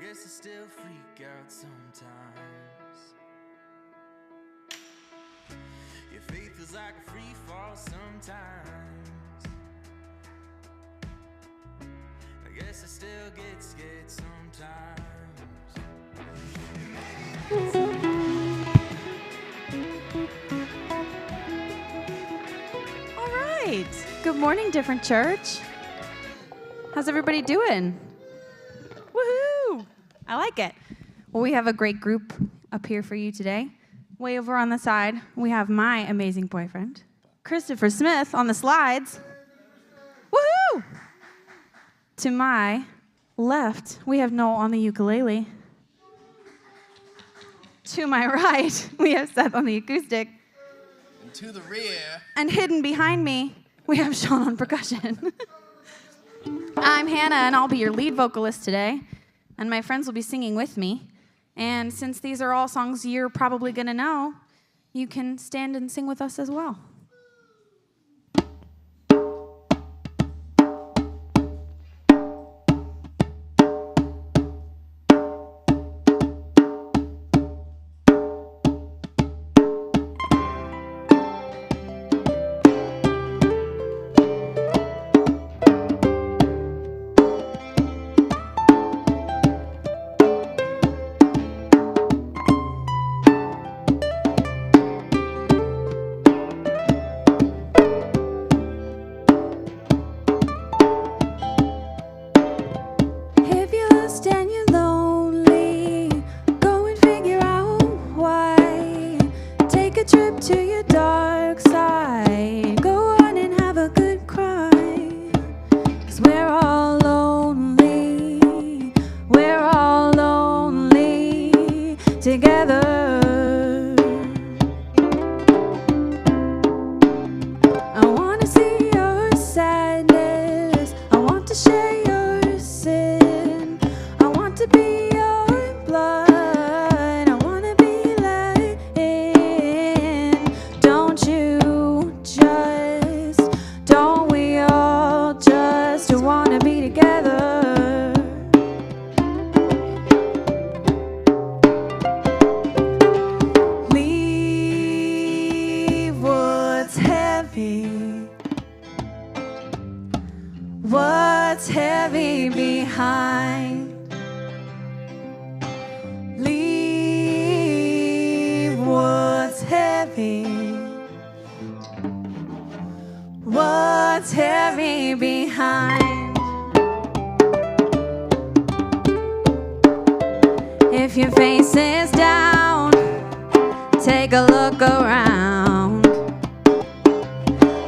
guess I still freak out sometimes. Your faith feels like a free fall sometimes. I guess I still get scared sometimes. All right. Good morning, Different Church. How's everybody doing? Woohoo! I like it. Well, we have a great group up here for you today. Way over on the side, we have my amazing boyfriend, Christopher Smith, on the slides. Woohoo! To my left, we have Noel on the ukulele. To my right, we have Seth on the acoustic. And to the rear. And hidden behind me, we have Sean on percussion. I'm Hannah, and I'll be your lead vocalist today. And my friends will be singing with me. And since these are all songs you're probably going to know, you can stand and sing with us as well. What's heavy behind? Leave what's heavy. What's heavy behind? If your face is down, take a look around.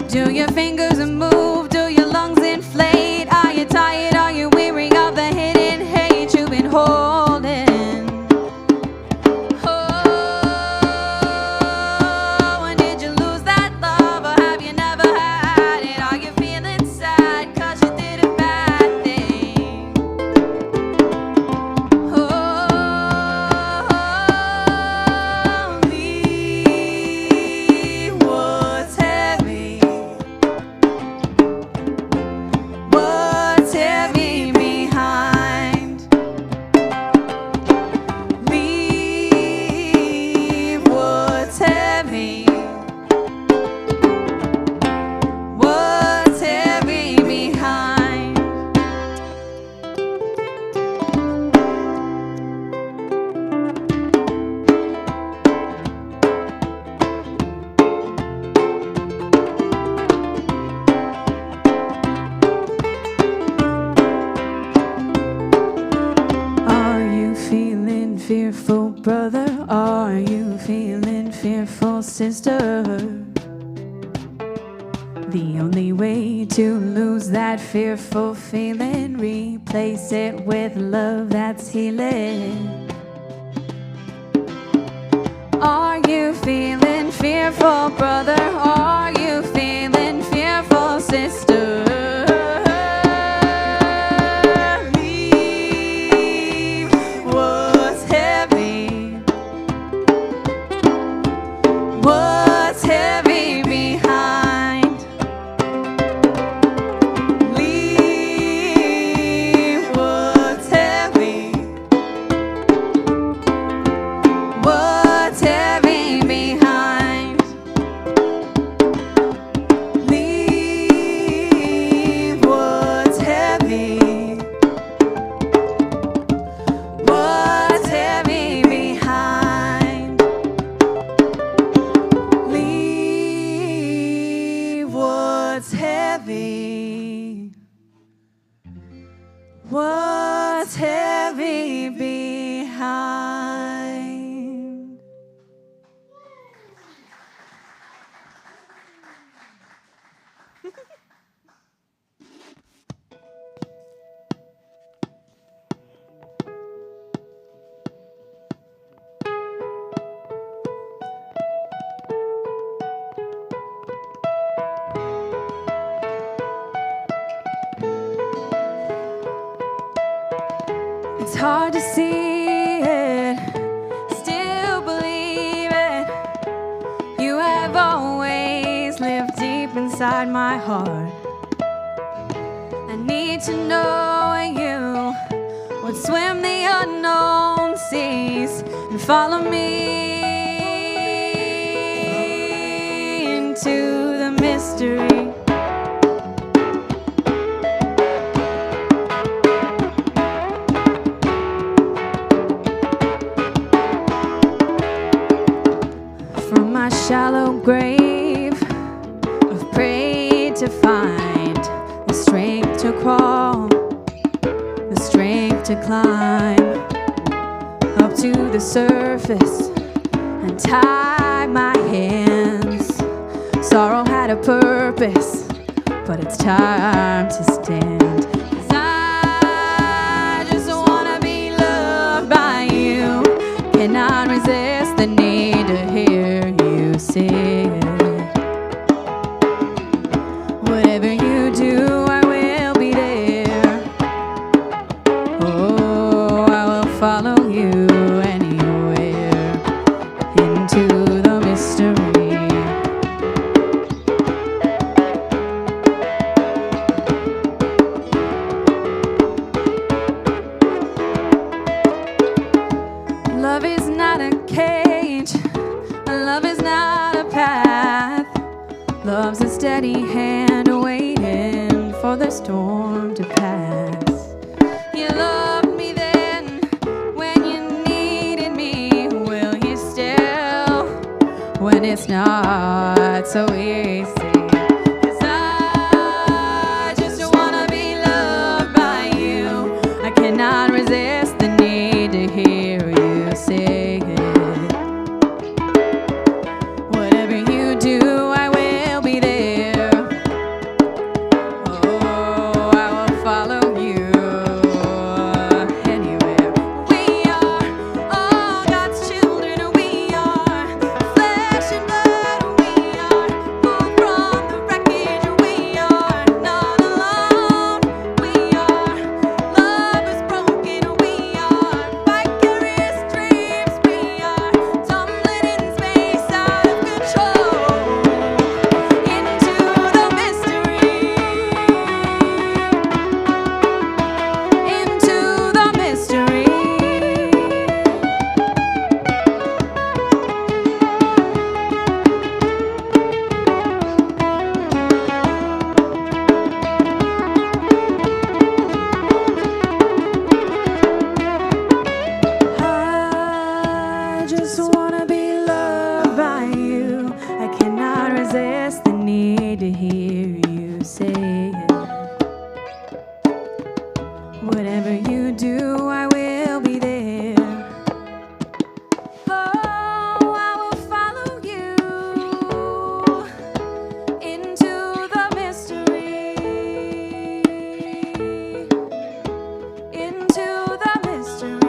Do your fingers move? Do your lungs inflate? Are you tired? Are you weary of the hidden hate you've been holding? Oh, when did you lose that love, or have you never had it? Are you feeling sad 'cause you did a bad thing? Oh, leave what's heavy. What's heavy behind? Leave what's heavy. What's heavy behind? Are you feeling fearful, brother? Are you feeling fearful, sister? The only way to lose that fearful feeling, replace it with love that's healing. Are you feeling fearful, brother? Are you feeling fearful, sister? Leave what's heavy. What's heavy behind? Leave what's heavy. what's heavy behind. It's hard to see it, still believe it. You have always lived deep inside my heart. I need to know you would swim the unknown seas and follow me into the mystery. From my shallow grave, I've prayed to find the strength to crawl, the strength to climb up to the surface and tie my hands. Sorrow had a purpose, but it's time to stand. 'Cause I just wanna be loved by you. Cannot resist the need to hear you say it. Whatever you do, I will be there. Oh, I will follow you anywhere into the mystery. Love is not a cage, love is not a path. Love's a steady hand waiting for the storm to pass. You loved me then when you needed me. Will you still when it's not so easy? 'Cause I just wanna be loved by you. I cannot resist the need to hear you say it. Whatever you do, I will be there. Oh, I will follow you anywhere. We are all God's children. We are flesh and blood. We are born from the wreckage. We are not alone. We are lovers broken. We are vicarious dreams. We are tumbling in space out of control into the mystery. Into the mystery. I just wanna be loved by you. I cannot resist the need to hear you say it. Whatever you do, I will be there. Oh, I will follow you into the mystery. Into the mystery.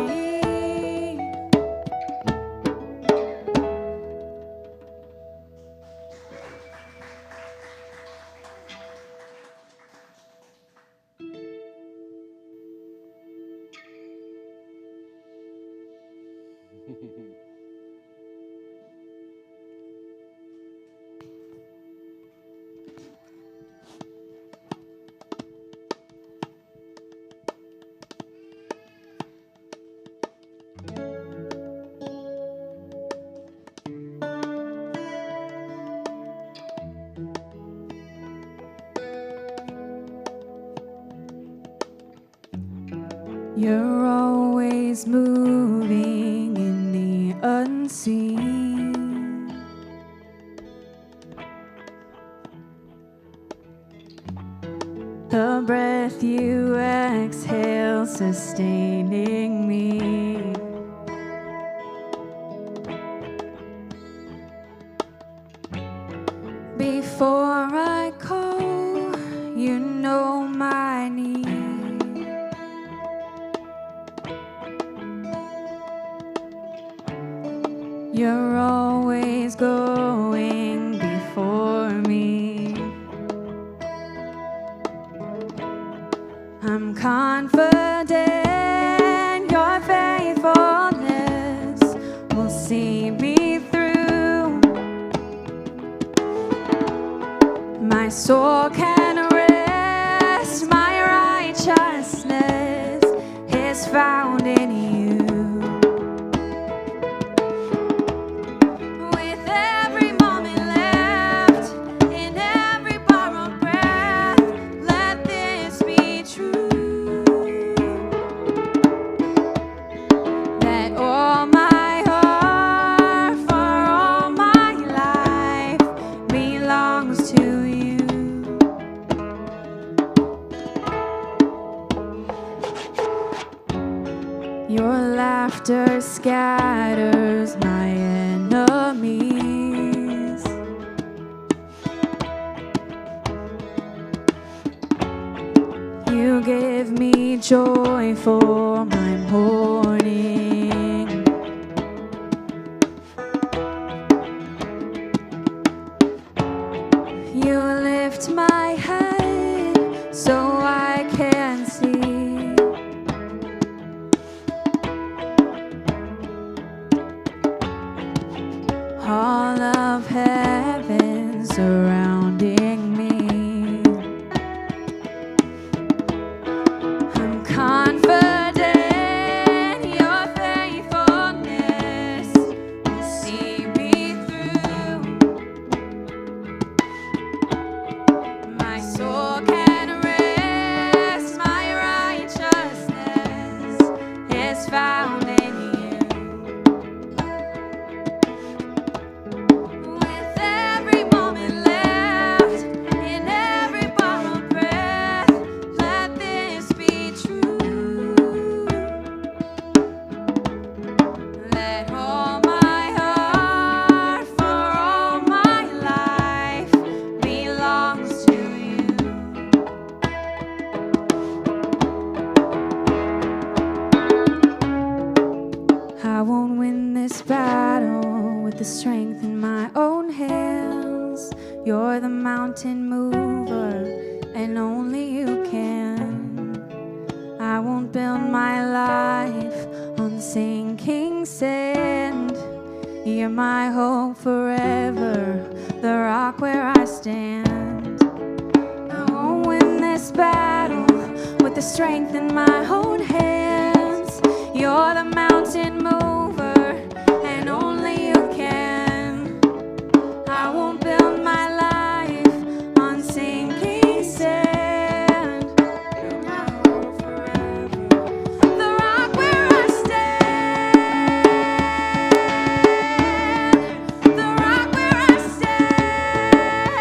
You're always moving in the unseen. the breath you exhale sustaining me. Before I call, you know my need. You're always going before me. I'm confident your faithfulness will see me through. My soul can rest, my righteousness is found in you. Your laughter scatters my enemies. You give me joy for my mourning. You lift my head so I can see. All of heaven surrounding me. I'm confident your faithfulness will see me through. My soul can rest, my righteousness is found in I won't win this battle with the strength in my own hands. You're the mountain mover, and only you can. I won't build my life on sinking sand. You're my hope forever, the rock where I stand. I won't win this battle with the strength in my own hands. You're the mountain mover, and only you can. I won't build my life on sinking sand. You're my hope forever, the rock where I stand. The rock where I stand.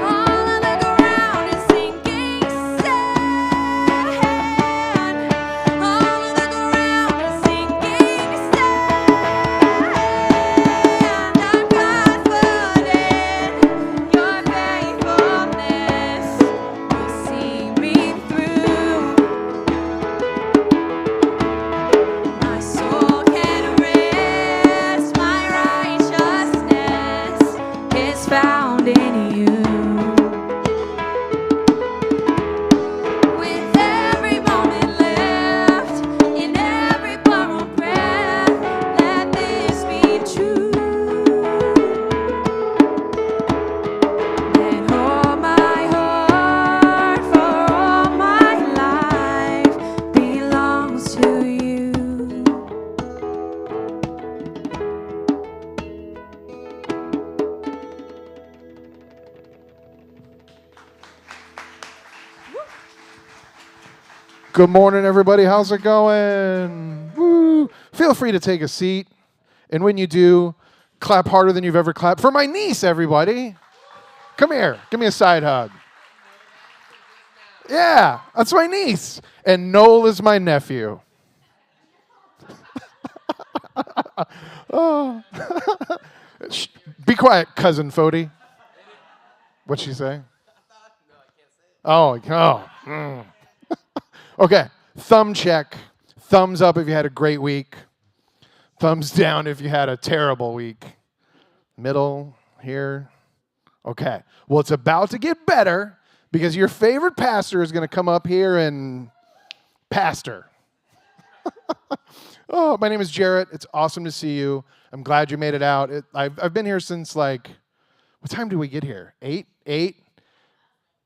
All of the ground is sinking sand. All of the ground is sinking sand. I'm confident your faithfulness will see me through. My soul can rest, my righteousness is found in you. With every moment left, in every borrowed breath, let this be true. Let all my heart for all my life belongs to you. Good morning, everybody. How's it going? Woo. Feel free to take a seat. And when you do, clap harder than you've ever clapped for my niece, everybody. Come here. Give me a side hug. Yeah, that's my niece. And Noel is my nephew. Oh. Shh, be quiet, cousin Fody. What'd she say? Oh. Okay, thumb check. Thumbs up if you had a great week. Thumbs down if you had a terrible week. Middle here. Okay, well, it's about to get better because your favorite pastor is going to come up here and pastor. Oh, my name is Jarrett. It's awesome to see you. I'm glad you made it out. I've been here since what time did we get here? 8?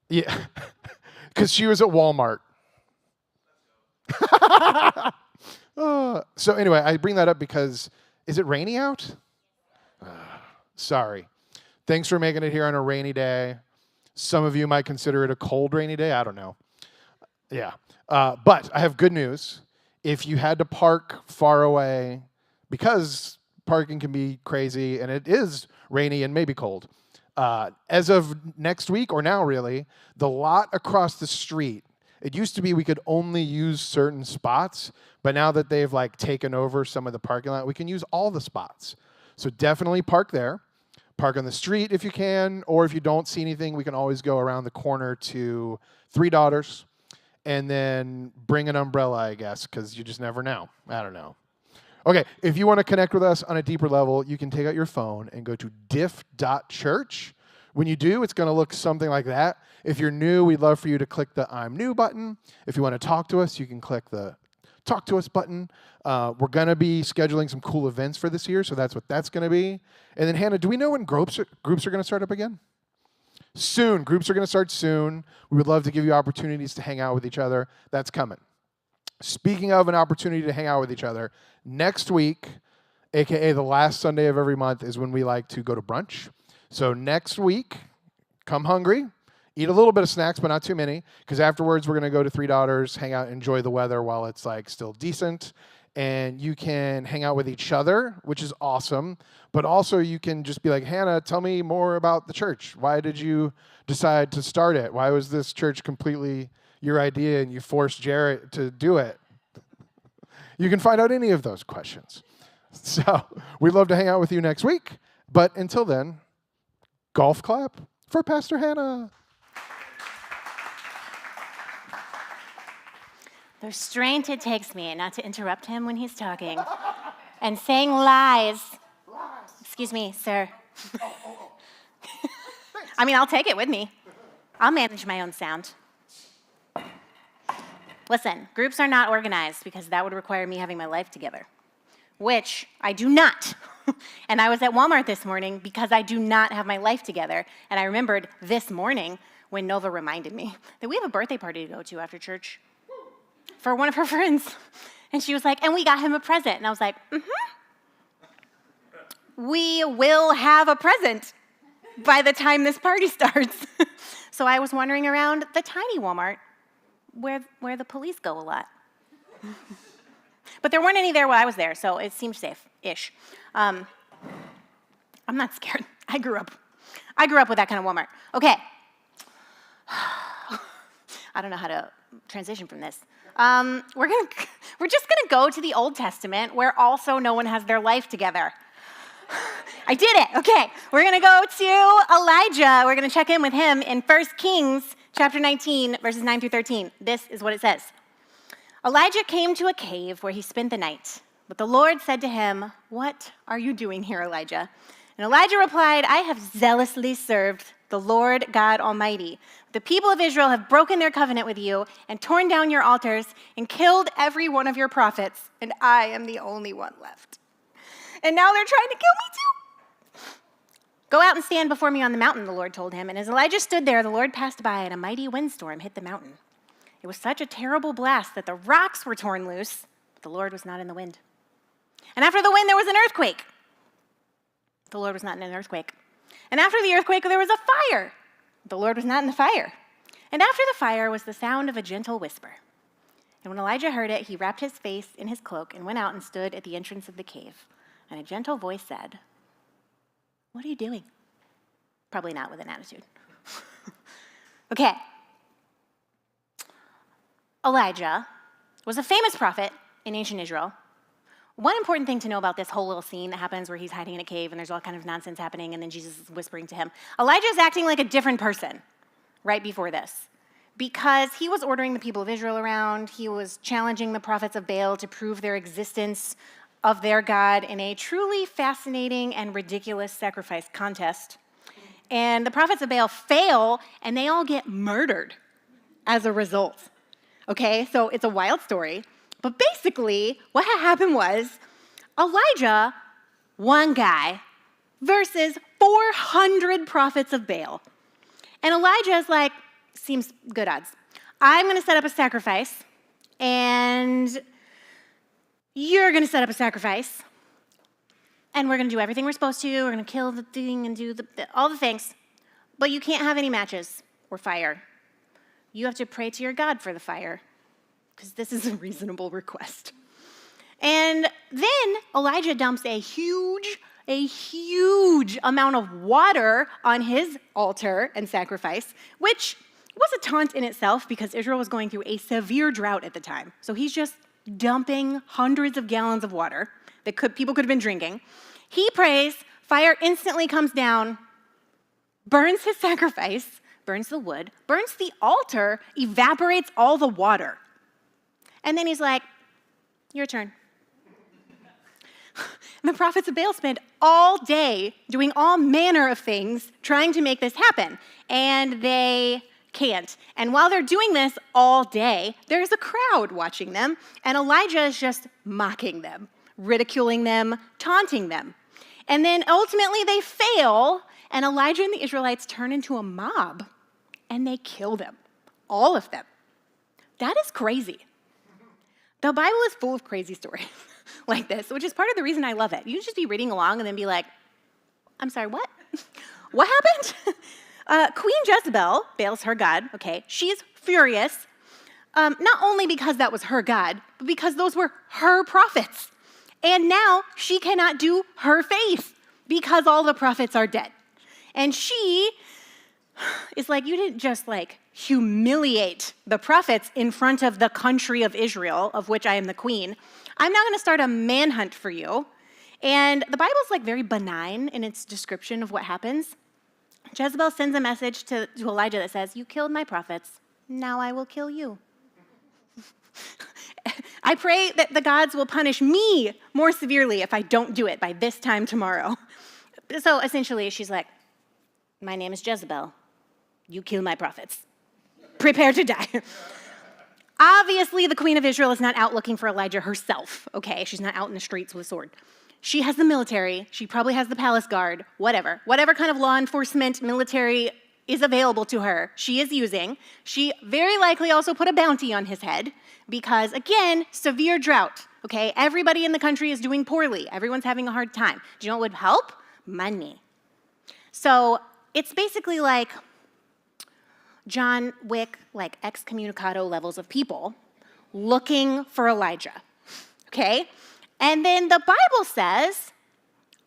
Yeah, because she was at Walmart. So anyway, I bring that up because, is it rainy out? Sorry. Thanks for making it here on a rainy day. Some of you might consider it a cold rainy day. I don't know. Yeah. But I have good news. If you had to park far away, because parking can be crazy and it is rainy and maybe cold, as of next week, or now really, the lot across the street, it used to be we could only use certain spots, but now that they've taken over some of the parking lot, we can use all the spots. So definitely park there. Park on the street if you can, or if you don't see anything, we can always go around the corner to Three Daughters and then bring an umbrella, I guess, because you just never know. I don't know. Okay, if you want to connect with us on a deeper level, you can take out your phone and go to diff.church. When you do, it's going to look something like that. If you're new, we'd love for you to click the I'm new button. If you want to talk to us, you can click the Talk to Us button. We're going to be scheduling some cool events for this year, so that's what that's going to be. And then, Hannah, do we know when groups are going to start up again? Soon. Groups are going to start soon. We would love to give you opportunities to hang out with each other. That's coming. Speaking of an opportunity to hang out with each other, next week, a.k.a. the last Sunday of every month, is when we like to go to brunch. So next week, come hungry. Eat a little bit of snacks, but not too many, because afterwards we're going to go to Three Daughters, hang out, enjoy the weather while it's still decent. And you can hang out with each other, which is awesome. But also you can just be like, Hannah, tell me more about the church. Why did you decide to start it? Why was this church completely your idea and you forced Jarrett to do it? You can find out any of those questions. So we'd love to hang out with you next week. But until then, golf clap for Pastor Hannah. The restraint it takes me not to interrupt him when he's talking and saying lies. Excuse me, sir. I mean, I'll take it with me. I'll manage my own sound. Listen, groups are not organized because that would require me having my life together, which I do not. And I was at Walmart this morning because I do not have my life together. And I remembered this morning when Nova reminded me that we have a birthday party to go to after church for one of her friends. And she was like, and we got him a present. And I was like, we will have a present by the time this party starts. So I was wandering around the tiny Walmart where the police go a lot. But there weren't any there while I was there, so it seemed safe-ish. I'm not scared. I grew up with that kind of Walmart. Okay. I don't know how to transition from this. We're just gonna go to the Old Testament, where also no one has their life together. I did it. Okay, we're gonna go to Elijah. We're gonna check in with him in 1 Kings chapter 19, verses 9 through 13. This is what it says. Elijah came to a cave where he spent the night. But the Lord said to him, "What are you doing here, Elijah?" And Elijah replied, "I have zealously served the Lord God Almighty. The people of Israel have broken their covenant with you and torn down your altars and killed every one of your prophets, and I am the only one left. And now they're trying to kill me too." "Go out and stand before me on the mountain," the Lord told him. And as Elijah stood there, the Lord passed by, and a mighty windstorm hit the mountain. It was such a terrible blast that the rocks were torn loose, but the Lord was not in the wind. And after the wind, there was an earthquake. The Lord was not in an earthquake. And after the earthquake, there was a fire. The Lord was not in the fire. And after the fire was the sound of a gentle whisper. And when Elijah heard it, he wrapped his face in his cloak and went out and stood at the entrance of the cave. And a gentle voice said, "What are you doing?" Probably not with an attitude. Okay. Elijah was a famous prophet in ancient Israel. One important thing to know about this whole little scene that happens where he's hiding in a cave and there's all kind of nonsense happening and then Jesus is whispering to him. Elijah is acting like a different person right before this because he was ordering the people of Israel around. He was challenging the prophets of Baal to prove their existence of their God in a truly fascinating and ridiculous sacrifice contest. And the prophets of Baal fail and they all get murdered as a result. Okay, so it's a wild story. But basically, what had happened was Elijah, one guy, versus 400 prophets of Baal. And Elijah is like, seems good odds. I'm going to set up a sacrifice, and you're going to set up a sacrifice, and we're going to do everything we're supposed to. We're going to kill the thing and do all the things. But you can't have any matches or fire. You have to pray to your God for the fire, because this is a reasonable request. And then Elijah dumps a huge amount of water on his altar and sacrifice, which was a taunt in itself because Israel was going through a severe drought at the time. So he's just dumping hundreds of gallons of water that people could have been drinking. He prays, fire instantly comes down, burns his sacrifice, burns the wood, burns the altar, evaporates all the water. And then he's like, your turn. And the prophets of Baal spend all day doing all manner of things trying to make this happen. And they can't. And while they're doing this all day, there's a crowd watching them. And Elijah is just mocking them, ridiculing them, taunting them. And then ultimately they fail. And Elijah and the Israelites turn into a mob. And they kill them. All of them. That is crazy. The Bible is full of crazy stories like this, which is part of the reason I love it. You just be reading along and then be like, I'm sorry, what? What happened? Queen Jezebel, Baal's her god, okay, she's furious, not only because that was her god, but because those were her prophets. And now she cannot do her faith because all the prophets are dead. And she is like, you didn't just humiliate the prophets in front of the country of Israel, of which I am the queen. I'm now going to start a manhunt for you. And the Bible's very benign in its description of what happens. Jezebel sends a message to Elijah that says, you killed my prophets, now I will kill you. I pray that the gods will punish me more severely if I don't do it by this time tomorrow. So essentially she's like, my name is Jezebel. You kill my prophets. Prepare to die. Obviously, the queen of Israel is not out looking for Elijah herself, okay? She's not out in the streets with a sword. She has the military. She probably has the palace guard, whatever. Whatever kind of law enforcement military is available to her, she is using. She very likely also put a bounty on his head because, again, severe drought, okay? Everybody in the country is doing poorly. Everyone's having a hard time. Do you know what would help? Money. So it's basically like John Wick, excommunicado levels of people looking for Elijah, okay? And then the Bible says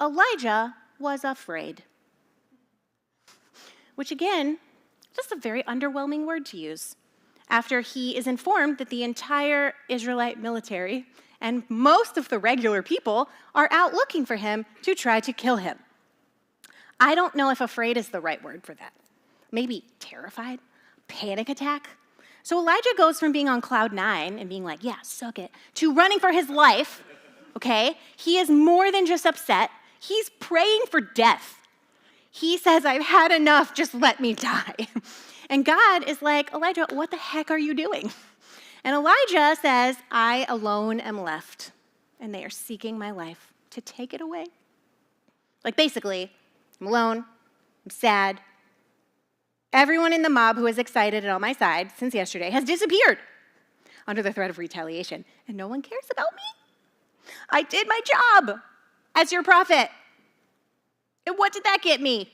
Elijah was afraid, which again, just a very underwhelming word to use after he is informed that the entire Israelite military and most of the regular people are out looking for him to try to kill him. I don't know if afraid is the right word for that. Maybe terrified, panic attack. So Elijah goes from being on cloud 9 and being like, yeah, suck it, to running for his life, okay? He is more than just upset. He's praying for death. He says, I've had enough, just let me die. And God is like, Elijah, what the heck are you doing? And Elijah says, I alone am left, and they are seeking my life to take it away. Basically, I'm alone, I'm sad. Everyone in the mob who is excited and on my side since yesterday has disappeared under the threat of retaliation, and no one cares about me. I did my job as your prophet. And what did that get me?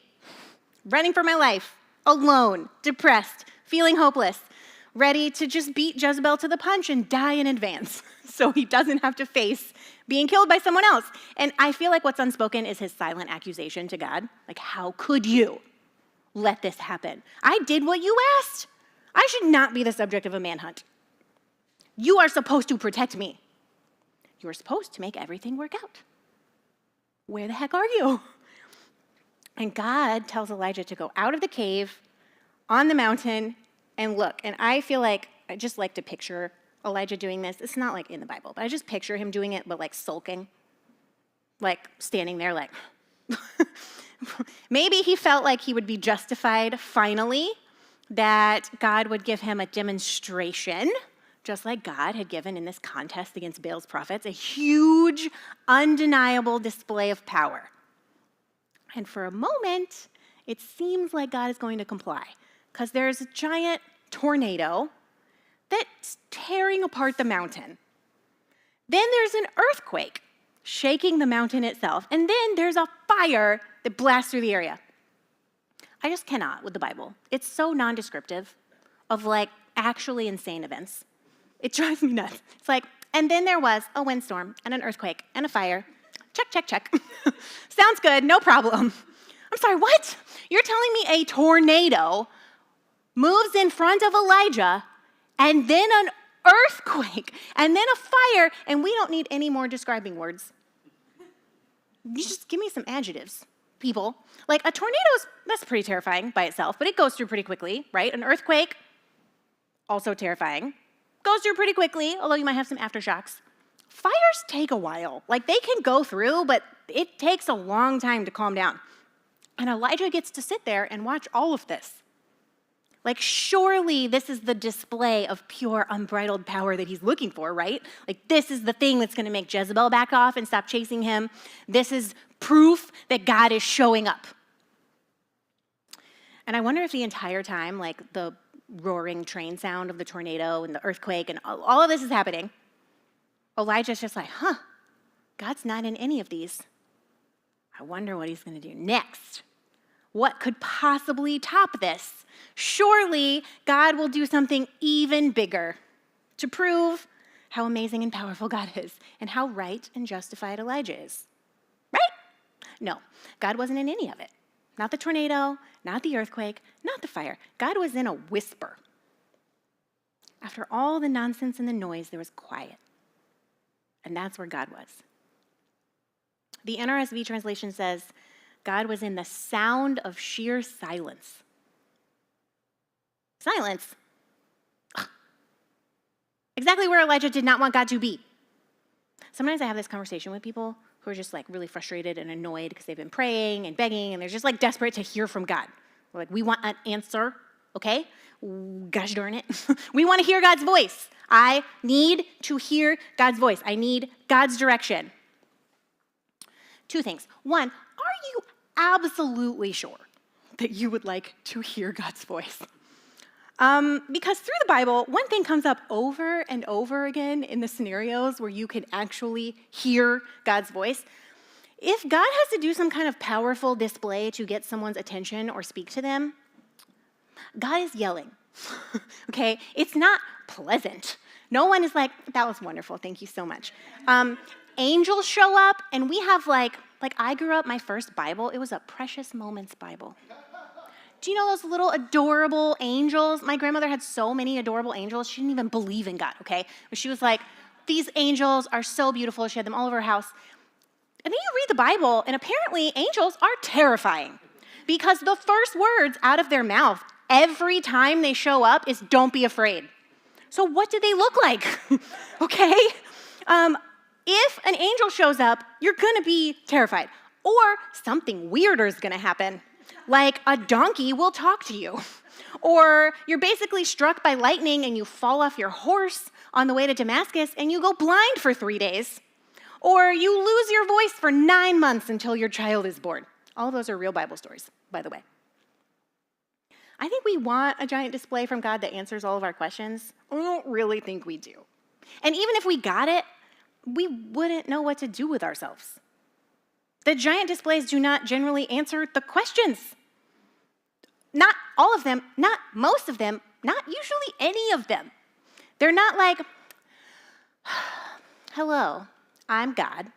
Running for my life, alone, depressed, feeling hopeless, ready to just beat Jezebel to the punch and die in advance so he doesn't have to face being killed by someone else. And I feel like what's unspoken is his silent accusation to God. How could you? let this happen. I did what you asked. I should not be the subject of a manhunt. You are supposed to protect me. You are supposed to make everything work out. Where the heck are you? And God tells Elijah to go out of the cave on the mountain and look. And I feel like I just like to picture Elijah doing this. It's not like in the Bible, but I just picture him doing it, but like sulking, like standing there like, maybe he felt like he would be justified finally, that God would give him a demonstration, just like God had given in this contest against Baal's prophets, a huge, undeniable display of power. And for a moment, it seems like God is going to comply, because there's a giant tornado that's tearing apart the mountain. Then there's an earthquake shaking the mountain itself. And then there's a fire that blasts through the area. I just cannot with the Bible. It's so non-descriptive of like actually insane events. It drives me nuts. It's like, and then there was a windstorm and an earthquake and a fire. Check, check, check. Sounds good, no problem. I'm sorry, what? You're telling me a tornado moves in front of Elijah and then an earthquake and then a fire, and we don't need any more describing words. You just give me some adjectives, people. Like a tornado, that's pretty terrifying by itself, but it goes through pretty quickly, right? An earthquake, also terrifying. Goes through pretty quickly, although you might have some aftershocks. Fires take a while. Like they can go through, but it takes a long time to calm down. And Elijah gets to sit there and watch all of this. Like surely this is the display of pure, unbridled power that he's looking for, right? Like this is the thing that's going to make Jezebel back off and stop chasing him. This is proof that God is showing up. And I wonder if the entire time, like the roaring train sound of the tornado and the earthquake and all of this is happening, Elijah's just like, God's not in any of these. I wonder what he's going to do next. What could possibly top this? Surely God will do something even bigger to prove how amazing and powerful God is and how right and justified Elijah is. Right? No, God wasn't in any of it. Not the tornado, not the earthquake, not the fire. God was in a whisper. After all the nonsense and the noise, there was quiet. And that's where God was. The NRSV translation says, God was in the sound of sheer silence. Silence. Ugh. Exactly where Elijah did not want God to be. Sometimes I have this conversation with people who are just like really frustrated and annoyed because they've been praying and begging and they're just like desperate to hear from God. We're like, we want an answer, okay? Gosh darn it. We want to hear God's voice. I need to hear God's voice. I need God's direction. Two things. One, are you absolutely sure that you would like to hear God's voice? Because through the Bible, one thing comes up over and over again in the scenarios where you can actually hear God's voice. If God has to do some kind of powerful display to get someone's attention or speak to them, God is yelling, okay? It's not pleasant. No one is like, that was wonderful, thank you so much. Angels show up, and we have like I grew up, my first Bible, it was a Precious Moments Bible. Do you know those little adorable angels? My grandmother had so many adorable angels, she didn't even believe in God, okay? But she was like, these angels are so beautiful. She had them all over her house. And then you read the Bible, and apparently angels are terrifying because the first words out of their mouth every time they show up is, don't be afraid. So what do they look like, okay? If an angel shows up, you're going to be terrified. Or something weirder is going to happen. Like a donkey will talk to you. Or you're basically struck by lightning and you fall off your horse on the way to Damascus and you go blind for 3 days. Or you lose your voice for 9 months until your child is born. All of those are real Bible stories, by the way. I think we want a giant display from God that answers all of our questions. I don't really think we do. And even if we got it, we wouldn't know what to do with ourselves. The giant displays do not generally answer the questions. Not all of them, not most of them, not usually any of them. They're not like, hello, I'm God,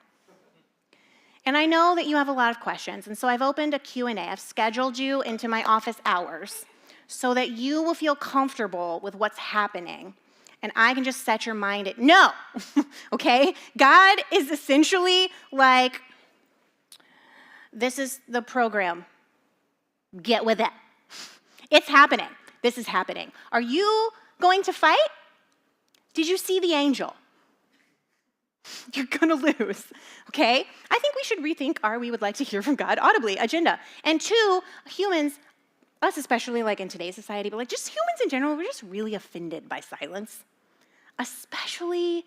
And I know that you have a lot of questions, and so I've opened a Q&A. I've scheduled you into my office hours so that you will feel comfortable with what's happening, and I can just set your mind at no, okay? God is essentially like, this is the program. Get with it. It's happening. This is happening. Are you going to fight? Did you see the angel? You're gonna lose, okay? I think we should rethink our "we would like to hear from God" audibly agenda. And two, humans, us especially like in today's society, but like just humans in general, we're just really offended by silence. Especially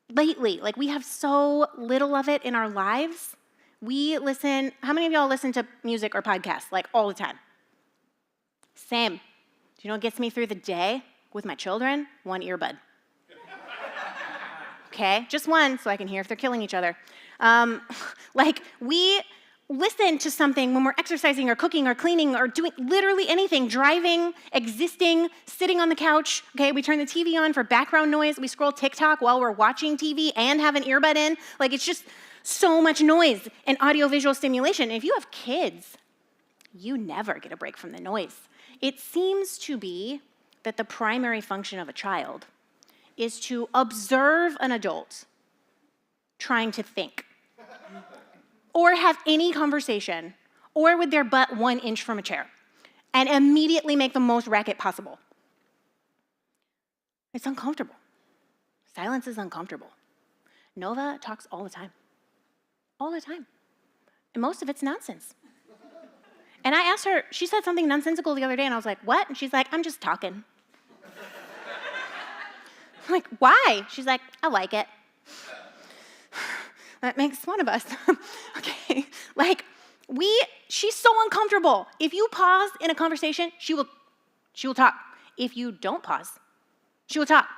lately, like we have so little of it in our lives. We listen, how many of y'all listen to music or podcasts like all the time? Same. Do you know what gets me through the day with my children? One earbud. Okay, just one, so I can hear if they're killing each other. Like, we listen to something when we're exercising or cooking or cleaning or doing literally anything, driving, existing, sitting on the couch. Okay, we turn the TV on for background noise. We scroll TikTok while we're watching TV and have an earbud in. Like, it's just so much noise and audiovisual stimulation. And if you have kids, you never get a break from the noise. It seems to be that the primary function of a child is to observe an adult trying to think or have any conversation or with their butt 1 inch from a chair and immediately make the most racket possible. It's uncomfortable. Silence is uncomfortable. Nova talks all the time. All the time. And most of it's nonsense. And I asked her, she said something nonsensical the other day, and I was like, what? And she's like, I'm just talking. I'm like, why? She's like, I like it. That makes one of us. Okay. Like, she's so uncomfortable. If you pause in a conversation, she will talk. If you don't pause, she will talk.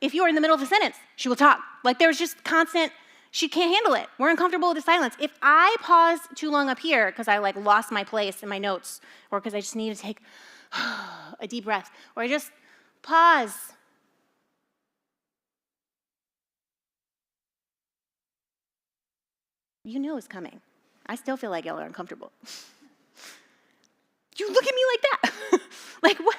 If you are in the middle of a sentence, she will talk. Like, there's just constant, she can't handle it. We're uncomfortable with the silence. If I pause too long up here because I like lost my place in my notes, or because I just need to take a deep breath, or I just pause. You knew it was coming. I still feel like y'all are uncomfortable. You look at me like that. Like, what?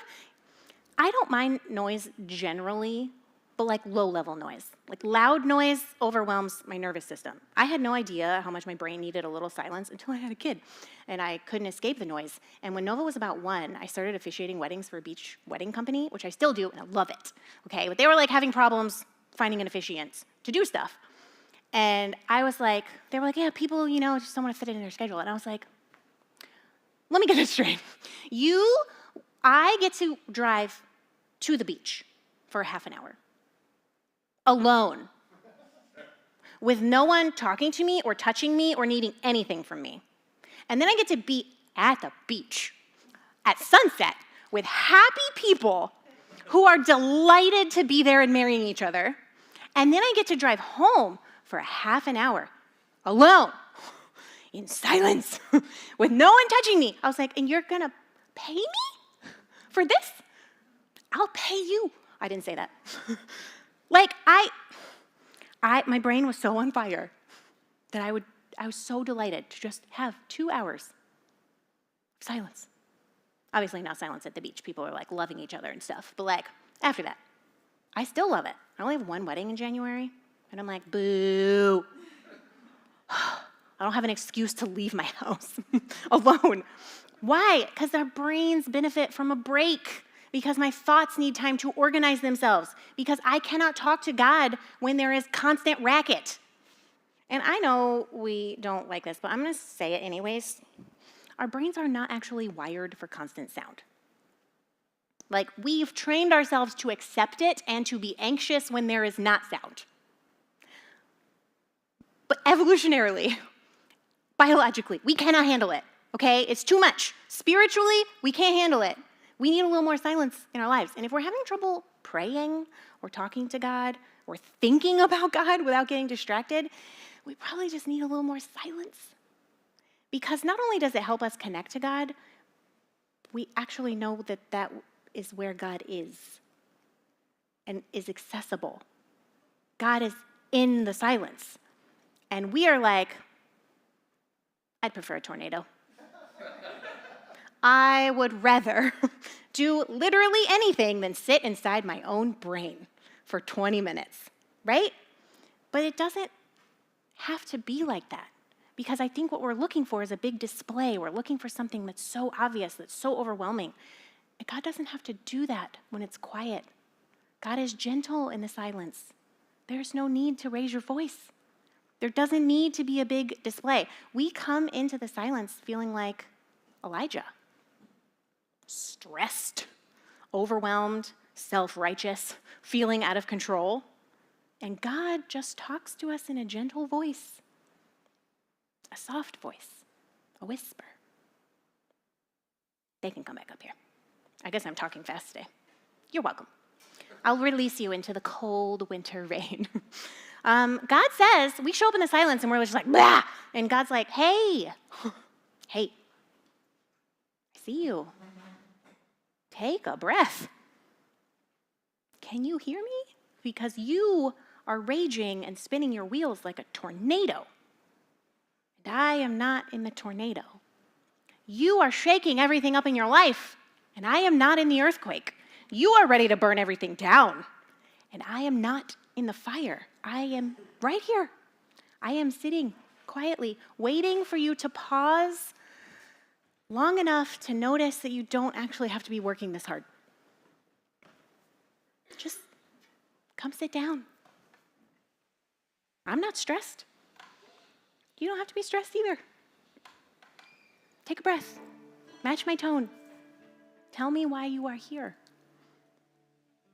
I don't mind noise generally, but like low-level noise. Like loud noise overwhelms my nervous system. I had no idea how much my brain needed a little silence until I had a kid, and I couldn't escape the noise. And when Nova was about 1, I started officiating weddings for a beach wedding company, which I still do, and I love it, okay? But they were like having problems finding an officiant to do stuff. And I was like, they were like, yeah, people, just don't want to fit it in their schedule. And I was like, let me get this straight. I get to drive to the beach for a half an hour, alone, with no one talking to me or touching me or needing anything from me. And then I get to be at the beach at sunset with happy people who are delighted to be there and marrying each other. And then I get to drive home for a half an hour, alone, in silence, with no one touching me. I was like, and you're gonna pay me for this? I'll pay you. I didn't say that. Like, my brain was so on fire that I was so delighted to just have 2 hours of silence. Obviously not silence at the beach. People are like loving each other and stuff. But like, after that, I still love it. I only have 1 wedding in January. And I'm like, boo. I don't have an excuse to leave my house alone. Why? Because our brains benefit from a break. Because my thoughts need time to organize themselves. Because I cannot talk to God when there is constant racket. And I know we don't like this, but I'm going to say it anyways. Our brains are not actually wired for constant sound. Like, we've trained ourselves to accept it and to be anxious when there is not sound. But evolutionarily, biologically, we cannot handle it, okay? It's too much. Spiritually, we can't handle it. We need a little more silence in our lives. And if we're having trouble praying or talking to God or thinking about God without getting distracted, we probably just need a little more silence. Because not only does it help us connect to God, we actually know that that is where God is and is accessible. God is in the silence. And we are like, I'd prefer a tornado. I would rather do literally anything than sit inside my own brain for 20 minutes, right? But it doesn't have to be like that, because I think what we're looking for is a big display. We're looking for something that's so obvious, that's so overwhelming. And God doesn't have to do that when it's quiet. God is gentle in the silence. There's no need to raise your voice. There doesn't need to be a big display. We come into the silence feeling like Elijah. Stressed, overwhelmed, self-righteous, feeling out of control. And God just talks to us in a gentle voice, a soft voice, a whisper. They can come back up here. I guess I'm talking fast today. You're welcome. I'll release you into the cold winter rain. God says, we show up in the silence and we're just like, blah! And God's like, hey, I see you. Take a breath. Can you hear me? Because you are raging and spinning your wheels like a tornado. And I am not in the tornado. You are shaking everything up in your life, and I am not in the earthquake. You are ready to burn everything down, and I am not in the fire. I am right here. I am sitting quietly, waiting for you to pause long enough to notice that you don't actually have to be working this hard. Just come sit down. I'm not stressed. You don't have to be stressed either. Take a breath. Match my tone. Tell me why you are here.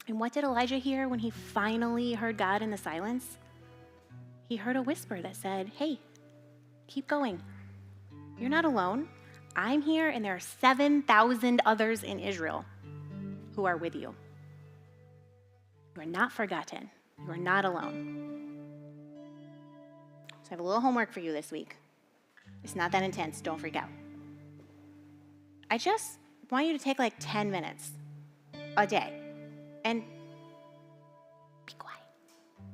And what did Elijah hear when he finally heard God in the silence? He heard a whisper that said, hey, keep going. You're not alone. I'm here, and there are 7,000 others in Israel who are with you. You are not forgotten. You are not alone. So I have a little homework for you this week. It's not that intense. Don't freak out. I just want you to take like 10 minutes a day and be quiet.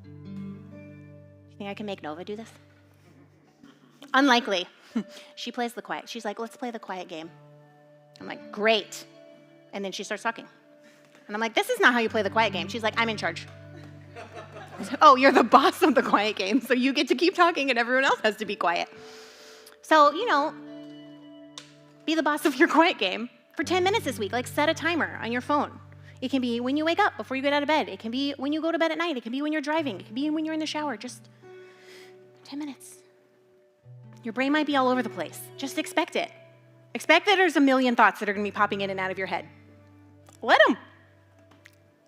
You think I can make Nova do this? Unlikely. She plays the quiet. She's like, let's play the quiet game. I'm like, great. And then she starts talking. And I'm like, this is not how you play the quiet game. She's like, I'm in charge. I said, oh, you're the boss of the quiet game, so you get to keep talking and everyone else has to be quiet. So, be the boss of your quiet game for 10 minutes this week. Like, set a timer on your phone. It can be when you wake up, before you get out of bed. It can be when you go to bed at night. It can be when you're driving. It can be when you're in the shower. Just 10 minutes. Your brain might be all over the place. Just expect it. Expect that there's a million thoughts that are going to be popping in and out of your head. Let them.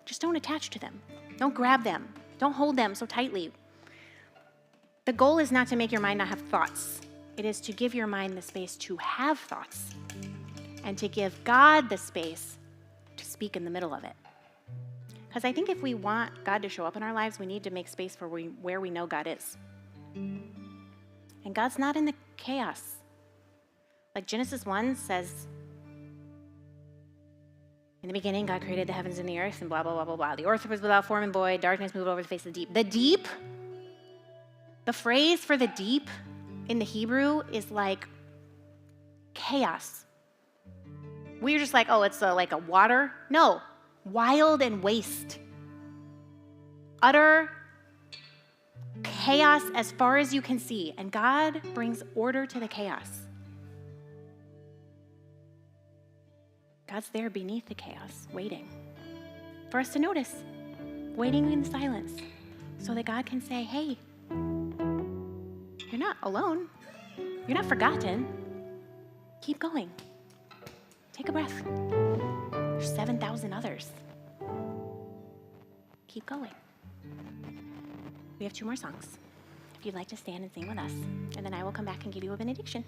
Just don't attach to them. Don't grab them. Don't hold them so tightly. The goal is not to make your mind not have thoughts. It is to give your mind the space to have thoughts and to give God the space to speak in the middle of it. Because I think if we want God to show up in our lives, we need to make space for where we know God is. And God's not in the chaos. Like Genesis 1 says, in the beginning, God created the heavens and the earth, and blah, blah, blah, blah, blah. The earth was without form and void. Darkness moved over the face of the deep. The deep, the phrase for the deep in the Hebrew is like chaos. We're just like, oh, it's like a water. No, wild and waste. Utter chaos as far as you can see. And God brings order to the chaos. God's there beneath the chaos, waiting for us to notice, waiting in silence, so that God can say, hey, you're not alone. You're not forgotten. Keep going. Take a breath. There's 7,000 others. Keep going. We have 2 more songs. If you'd like to stand and sing with us, and then I will come back and give you a benediction.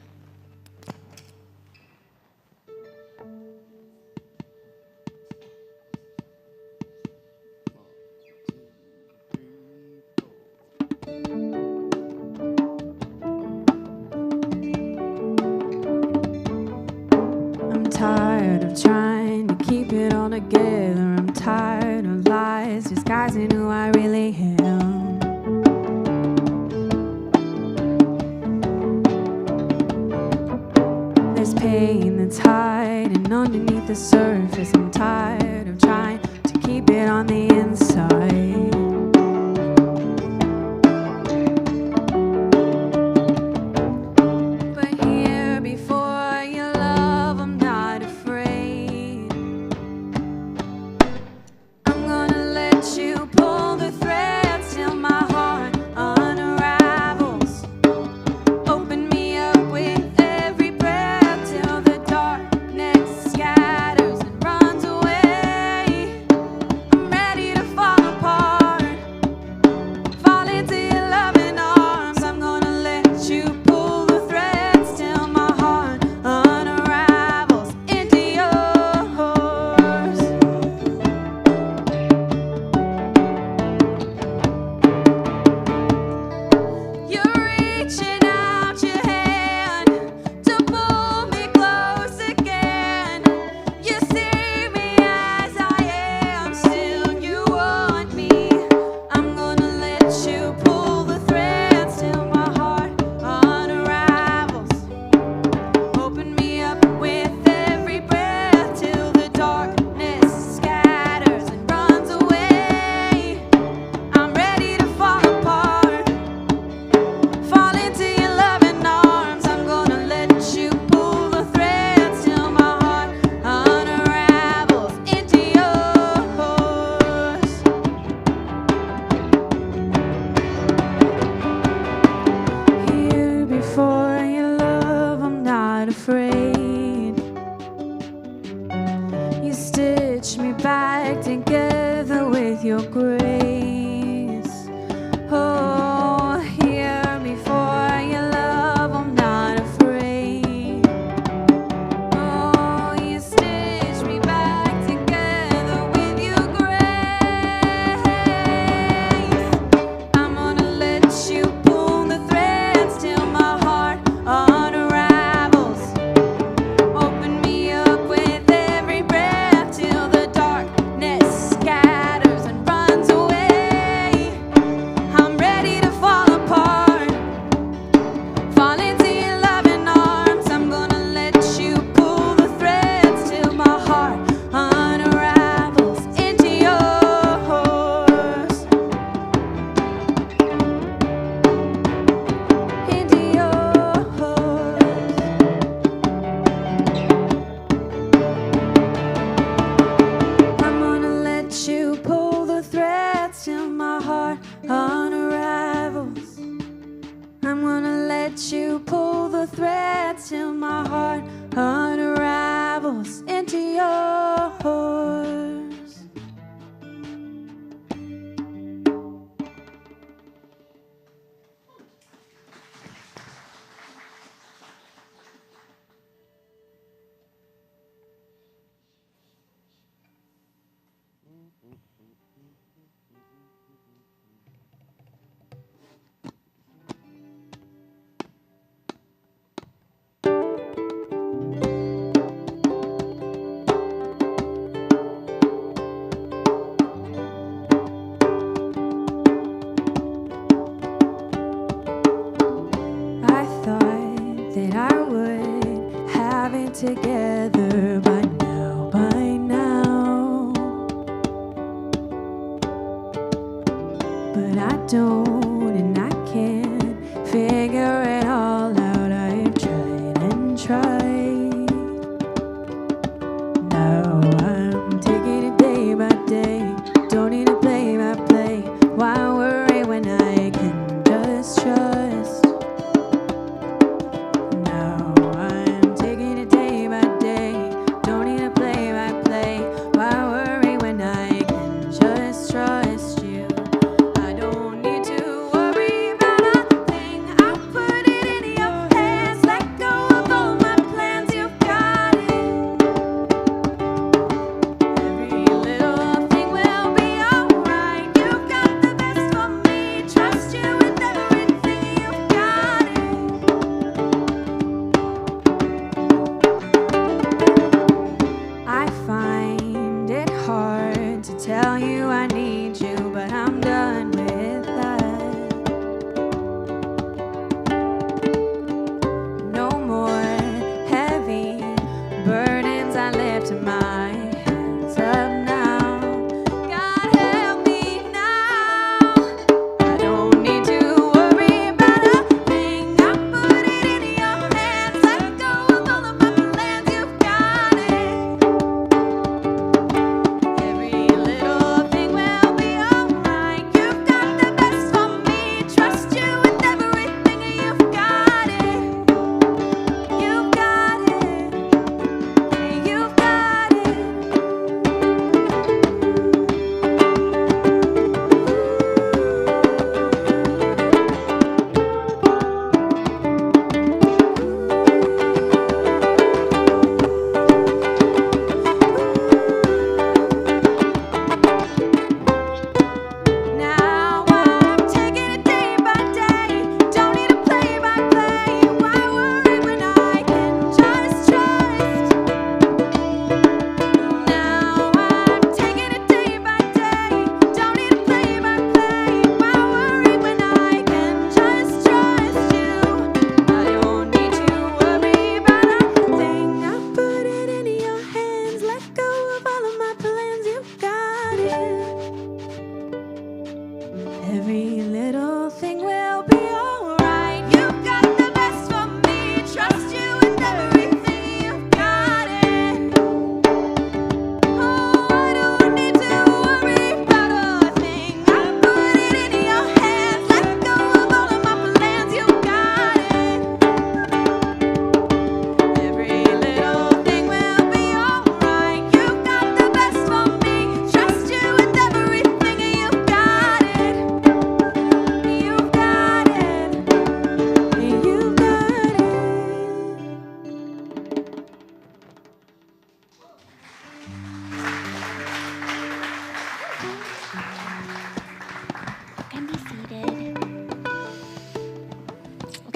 Tired of trying to keep it all together. I'm tired of lies disguising who I really am. And underneath the surface, I'm tired of trying to keep it on the inside. But here before your love, I'm not afraid. I'm gonna let you pull the threads till my heart unravels. Open me up with every breath till the darkness scatters and runs away. I'm ready to fall apart, fall into your loving arms. I'm gonna let you pull the threads till my heart unravels into yours. You're reaching out your hand to pull me close again. You see me as I am, still you want me. I'm gonna let you pull the threads till my heart unravels. Open me up with every breath till the darkness scatters and runs away. I'm ready to fall apart, fall into your loving arms. I'm gonna let you pull the threads till my heart unravels into yours. Here before your love, I'm not afraid. You stitch me back together with your grace. Oh, here before your love, I'm not afraid. Oh, you stitch me back together with your grace. I'm gonna let you pull the threads till my heart unravels. Open me up with every breath till the darkness scatters and runs away. I'm ready to fall apart, fall into your loving arms. I'm gonna let you pull the threads till my heart unravels into yours. Into yours. I'm gonna let you pull the threads till my heart unravels. I'm gonna let you pull the threads till my heart unravels into yours. I thought that I would have it together by now, but I don't, and I can't figure it all out. I've tried and tried. Now I'm taking it day by day. Don't need to play by play. Why worry when I can just trust? Now I'm taking it day by day. Don't need to play by play. Why worry when I can just trust you? I don't need to worry about a thing. I'll put it in your hands. Let go of all my plans. You've got it. Every little thing will be alright. You've got the best for me. Trust you with everything. You've got it. I find it hard to tell you I need you, but I'm done with that. No more heavy burdens I live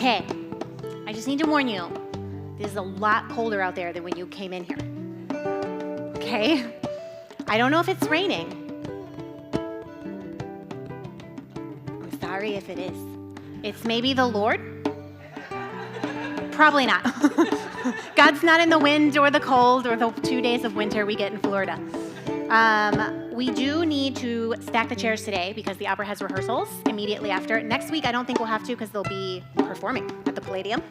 Okay, I just need to warn you, this is a lot colder out there than when you came in here. Okay? I don't know if it's raining. I'm sorry if it is. It's maybe the Lord? Probably not. God's not in the wind or the cold or the 2 days of winter we get in Florida. We do need to stack the chairs today because the opera has rehearsals immediately after. Next week, I don't think we'll have to because they'll be performing at the Palladium.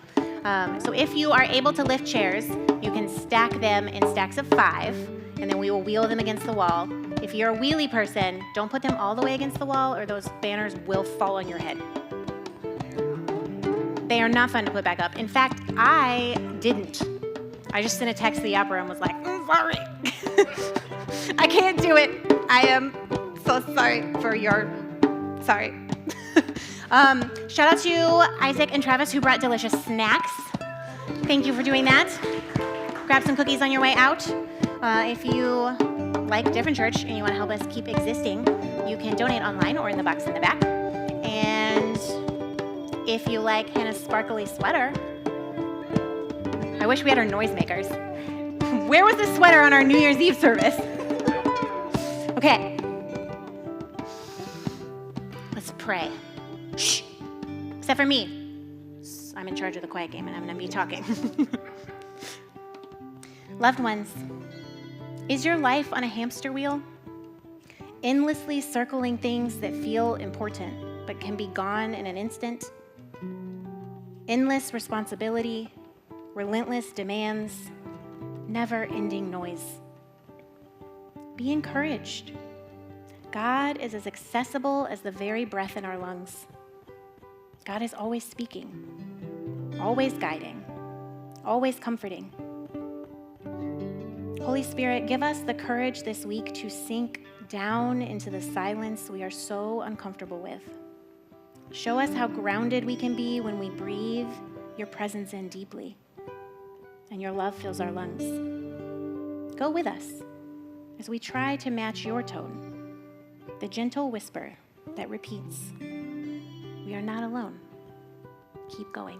So if you are able to lift chairs, you can stack them in stacks of 5, and then we will wheel them against the wall. If you're a wheelie person, don't put them all the way against the wall or those banners will fall on your head. They are not fun to put back up. In fact, I didn't. I just sent a text to the opera and was like, I'm sorry. I can't do it. I am so sorry for your, sorry. Shout out to Isaac and Travis who brought delicious snacks. Thank you for doing that. Grab some cookies on your way out. If you like Different Church and you want to help us keep existing, you can donate online or in the box in the back. And if you like Hannah's sparkly sweater, I wish we had our noisemakers. Where was the sweater on our New Year's Eve service? Okay. Let's pray. Shh. Except for me. I'm in charge of the quiet game and I'm going to be talking. Loved ones, is your life on a hamster wheel? Endlessly circling things that feel important but can be gone in an instant? Endless responsibility, relentless demands, never-ending noise. Be encouraged. God is as accessible as the very breath in our lungs. God is always speaking, always guiding, always comforting. Holy Spirit, give us the courage this week to sink down into the silence we are so uncomfortable with. Show us how grounded we can be when we breathe your presence in deeply and your love fills our lungs. Go with us as we try to match your tone, the gentle whisper that repeats, we are not alone. Keep going.